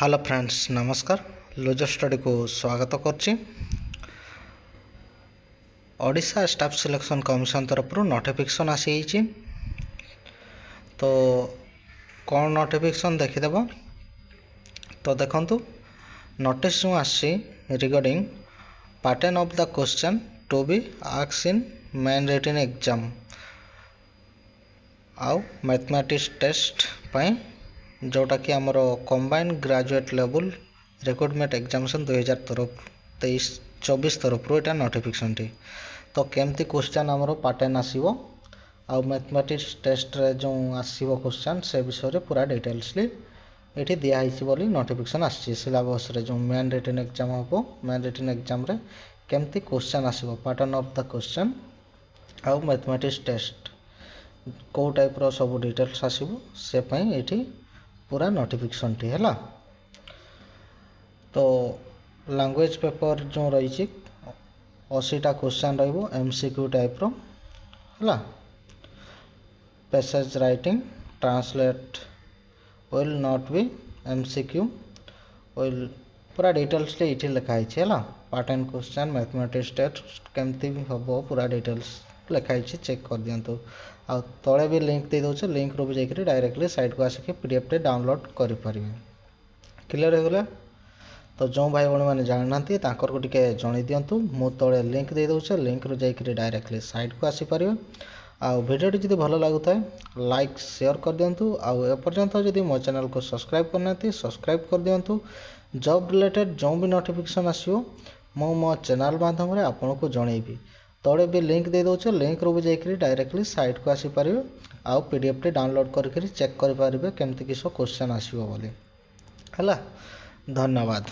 Hello friends नमस्कार लुजर study को स्वागत करछि। ओडिशा स्टाफ सिलेक्शन कमिशन तरफ नोटिफिकेशन आसी तो कौन नोटिफिकेशन देखीदेव तो देखंतु नोटिस आसी regarding pattern of the question to be asked in main written exam आउ मैथमेटिक्स टेस्ट पई जोटा कि आमर combined graduate level recruitment examination 2023-24 तरफ यहाँ नोटिफिकेशन टी तो केमती क्वेश्चन आमर पैटर्न आसीबो आउ मैथमेटिक्स टेस्ट रे जो आसीबो क्वेश्चन से विषय रे पूरा डिटेल्सली ये दिखाई बोली नोटिफिकेशन आसी सिलेबस रे जो मेन रिटन एग्जाम हम मेन रिटन एग्जाम रे केमती क्वेश्चन आसीबो पैटर्न ऑफ द क्वेश्चन आउ मैथमेटिक्स टेस्ट को टाइप रो सब डिटेल्स आसीबो से पई एठी पूरा नोटिफिकेशन टी है। तो लैंग्वेज पेपर जो रही 80टा क्वेश्चन रहिबो एमसीक्यू टाइप रो है। Passage writing translate will not be MCQ will पूरा डिटेल्स ले इठी लिखाई है। पैटर्न क्वेश्चन मैथमेटिक्स टेस्ट केमती भी हम पूरा डिटेल्स लिखाई चेक कर दिंतु आ तले भी लिंक दे दौचे लिंक रू भी जाकर डायरेक्टली साइट को आसिक पीडीएफ टे डाउनलोड करें। क्लियर हो गला तो जो भाई भाई मैंने जाना को टिके जन दिंतु मु तले लिंक दे दौचे लिंक रू जाकर डायरेक्टली साइट को आसीपर आ भिडियोटी जब भल लगुए लाइक शेयर कर दिंतु आपर्यंत जब मो चैनल को सब्सक्राइब करना सब्सक्राइब कर दिंतु। जॉब रिलेटेड जो भी नोटिफिकेशन आसो मो चैनल माध्यम आपन को जनइबी तले भी लिंक दे दौचे लिंक रू भी जाकर डायरेक्टली साइट को आसीपर आउ पीडीएफ टे डाउनलोड करके चेक करें केमती किस क्वेश्चन आसो बोली है। धन्यवाद।